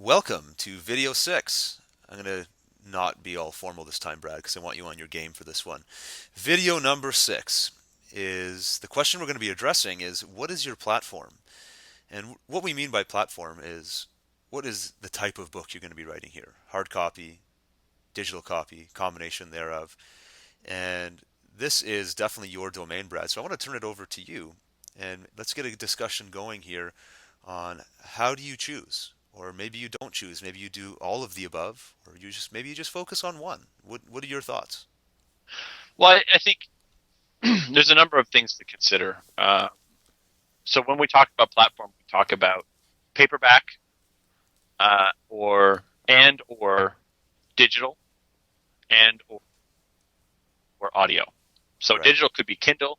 Welcome to Video 6. I'm going to not be all formal this time, Brad, because I want you on your game for this one. Video number 6 is the question we're going to be addressing is what is your platform? And what we mean by platform is what is the type of book you're going to be writing here? Hard copy, digital copy, combination thereof. And this is definitely your domain, Brad. So I want to turn it over to you and let's get a discussion going here on how do you choose? Or maybe you don't choose. Maybe you do all of the above, or maybe you just focus on one. What are your thoughts? Well, I think there's a number of things to consider. So when we talk about platform, we talk about paperback, or digital, or audio. So Right. digital could be Kindle,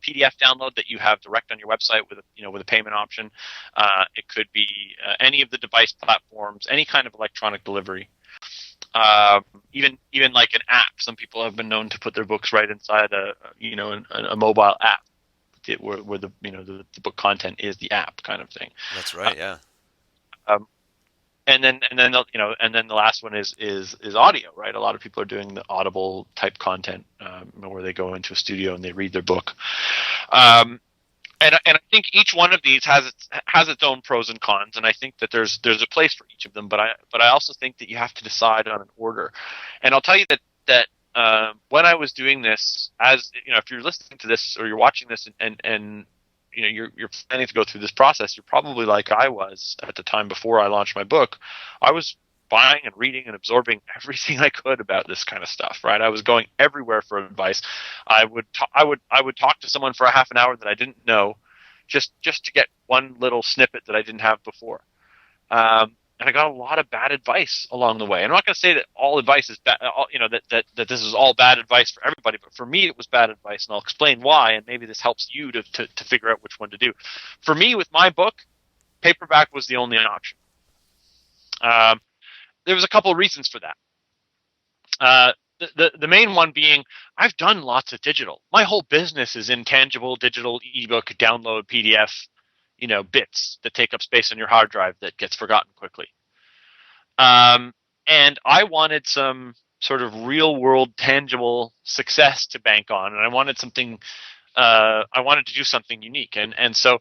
PDF download that you have direct on your website with a payment option. It could be any of the device platforms, any kind of electronic delivery. Even like an app. Some people have been known to put their books right inside a mobile app, where the book content is the app kind of thing. That's right. Yeah. Um, and then the last one is audio, right? A lot of people are doing the Audible type content, where they go into a studio and they read their book. And I think each one of these has its own pros and cons, and I think that there's a place for each of them. But I also think that you have to decide on an order. And I'll tell you that when I was doing this, as you know, if you're listening to this or you're watching this and you're planning to go through this process, you're probably like I was at the time before I launched my book. I was buying and reading and absorbing everything I could about this kind of stuff, right? I was going everywhere for advice. I would talk to someone for a half an hour that I didn't know, just to get one little snippet that I didn't have before. And I got a lot of bad advice along the way. I'm not going to say that all advice is bad, that this is all bad advice for everybody, but for me it was bad advice, and I'll explain why, and maybe this helps you to figure out which one to do. For me, with my book, paperback was the only option. There was a couple of reasons for that. The main one being I've done lots of digital. My whole business is intangible digital ebook download PDF, bits that take up space on your hard drive that gets forgotten quickly. And I wanted some sort of real world tangible success to bank on, and I wanted something. I wanted to do something unique, and so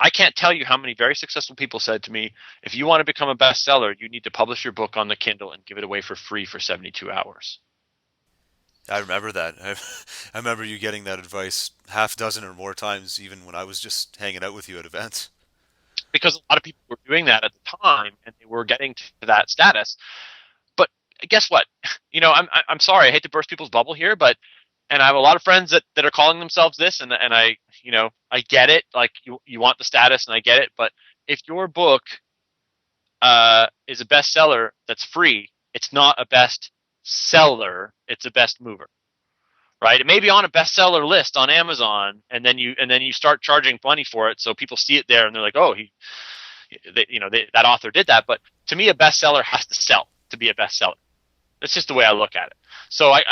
I can't tell you how many very successful people said to me, if you want to become a bestseller, you need to publish your book on the Kindle and give it away for free for 72 hours. I remember that. I remember you getting that advice half dozen or more times, even when I was just hanging out with you at events. Because a lot of people were doing that at the time, and they were getting to that status. But guess what? I'm sorry, I hate to burst people's bubble here, and I have a lot of friends that are calling themselves this, and I get it. Like you want the status, and I get it. But if your book is a bestseller that's free, it's not a best seller. It's a best mover, right? It may be on a bestseller list on Amazon, and then you start charging money for it, so people see it there and they're like, oh, that author did that. But to me, a bestseller has to sell to be a bestseller. That's just the way I look at it. So I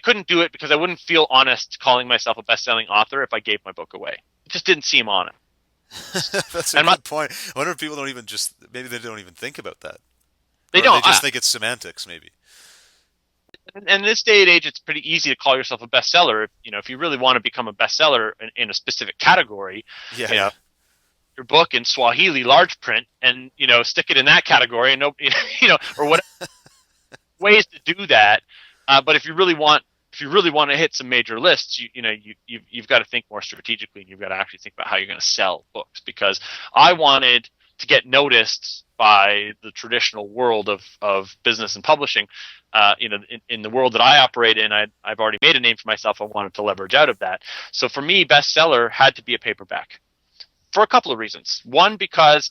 couldn't do it because I wouldn't feel honest calling myself a best-selling author if I gave my book away. It just didn't seem honest. That's a And good point. I wonder if people don't even maybe they don't even think about that. they Or they don't. just think it's semantics, maybe. And in this day and age, it's pretty easy to call yourself a bestseller. If you really want to become a bestseller in a specific category, Yeah, you yeah. know, your book in Swahili large print, and stick it in that category, and or what ways to do that. But if you really want to hit some major lists, you've got to think more strategically, and you've got to actually think about how you're going to sell books. Because I wanted to get noticed by the traditional world of business and publishing. In the world that I operate in, I've already made a name for myself. I wanted to leverage out of that. So for me, bestseller had to be a paperback for a couple of reasons. One, because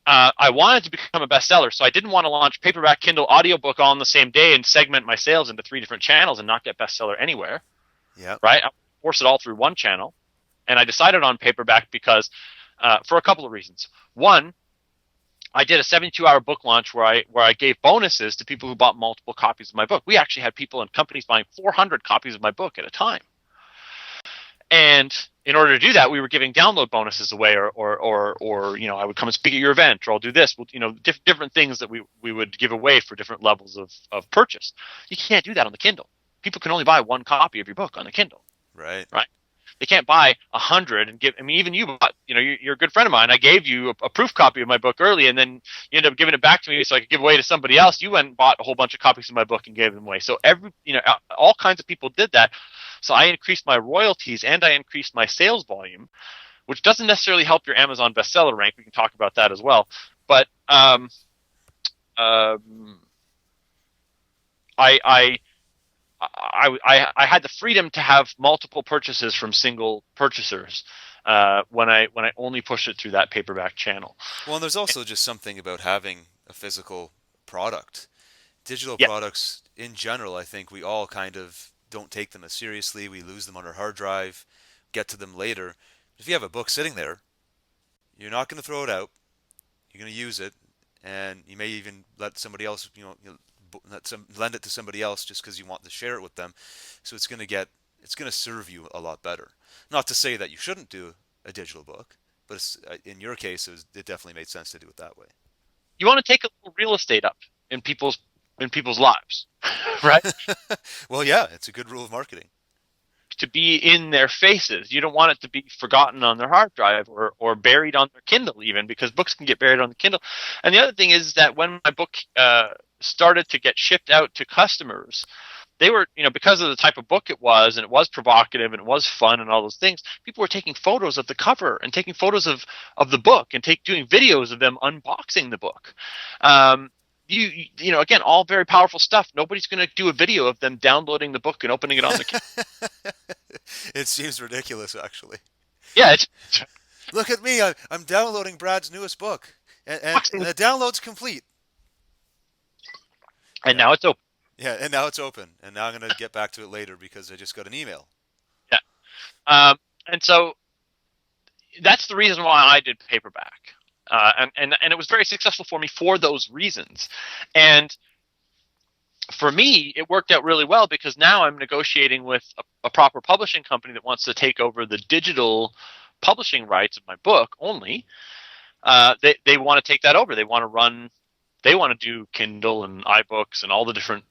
I wanted to become a bestseller, so I didn't want to launch paperback, Kindle, audiobook all on the same day and segment my sales into 3 different channels and not get bestseller anywhere, Yeah. right? I force it all through one channel. And I decided on paperback because for a couple of reasons. One, I did a 72-hour book launch where I gave bonuses to people who bought multiple copies of my book. We actually had people and companies buying 400 copies of my book at a time. And in order to do that, we were giving download bonuses away, or I would come and speak at your event, or I'll do this. Different things that we would give away for different levels of purchase. You can't do that on the Kindle. People can only buy one copy of your book on the Kindle, Right. right? They can't buy 100 and give. I mean, even you bought. You're a good friend of mine. I gave you a proof copy of my book early, and then you ended up giving it back to me so I could give away to somebody else. You went and bought a whole bunch of copies of my book and gave them away. So all kinds of people did that. So I increased my royalties and I increased my sales volume, which doesn't necessarily help your Amazon bestseller rank. We can talk about that as well. But um, I, I I had the freedom to have multiple purchases from single purchasers when I only pushed it through that paperback channel. Well, and there's also just something about having a physical product. Digital Yeah, products in general, I think we all kind of don't take them as seriously. We lose them on our hard drive, get to them later. If you have a book sitting there, you're not going to throw it out. You're going to use it, and you may even let somebody else, lend it to somebody else just because you want to share it with them. So it's going to serve you a lot better. Not to say that you shouldn't do a digital book, but in your case, it definitely made sense to do it that way. you want to take a little real estate up in people's lives, right? Well, yeah, it's a good rule of marketing. To be in their faces. You don't want it to be forgotten on their hard drive or buried on their Kindle even, because books can get buried on the Kindle. And the other thing is that when my book started to get shipped out to customers, they were, because of the type of book it was, and it was provocative and it was fun and all those things, people were taking photos of the cover and taking photos of the book and doing videos of them unboxing the book. Again, all very powerful stuff. Nobody's going to do a video of them downloading the book and opening it on the. It seems ridiculous, actually. Yeah, Look at me. I'm downloading Brad's newest book, and the download's complete. and Yeah. now it's open. Yeah, and now it's open. And now I'm going to get back to it later because I just got an email. Yeah, and so that's the reason why I did paperback, and it was very successful for me for those reasons. And for me, it worked out really well because now I'm negotiating with a proper publishing company that wants to take over the digital publishing rights of my book only. They want to take that over. They want to run. They want to do Kindle and iBooks and all the different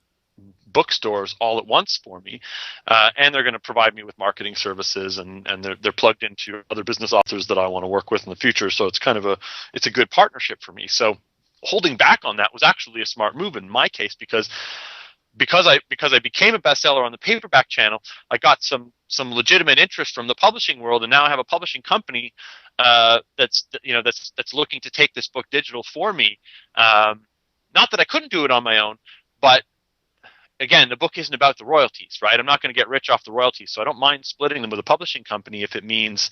bookstores all at once for me, and they're going to provide me with marketing services, and they're plugged into other business authors that I want to work with in the future. So it's kind of a good partnership for me. So holding back on that was actually a smart move in my case because I became a bestseller on the paperback channel. I got some legitimate interest from the publishing world, and now I have a publishing company that's looking to take this book digital for me. Not that I couldn't do it on my own, but again, the book isn't about the royalties, right? I'm not going to get rich off the royalties, so I don't mind splitting them with a publishing company if it means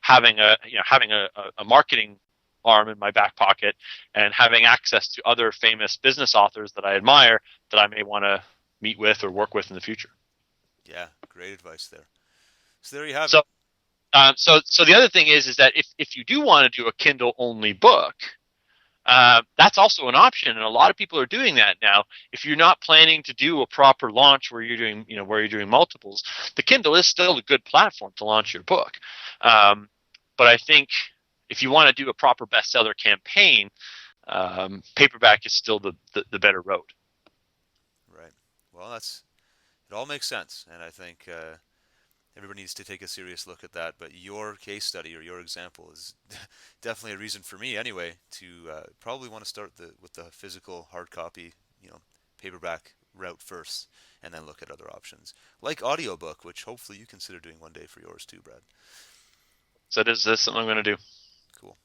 having a marketing arm in my back pocket and having access to other famous business authors that I admire that I may want to meet with or work with in the future. Yeah, great advice there. So there you have it. So, so the other thing is that if you do want to do a Kindle only book, that's also an option, and a lot of people are doing that now. If you're not planning to do a proper launch where you're doing multiples, the Kindle is still a good platform to launch your book. But I think if you want to do a proper bestseller campaign, paperback is still the better road. Right. Well, it all makes sense, and I think everybody needs to take a serious look at that. But your case study or your example is definitely a reason for me, anyway, to probably want to start with the physical hard copy, paperback route first, and then look at other options like audiobook, which hopefully you consider doing one day for yours too, Brad. So this is something I'm going to do. Cool.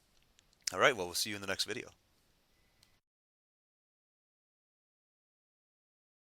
All right. Well, we'll see you in the next video.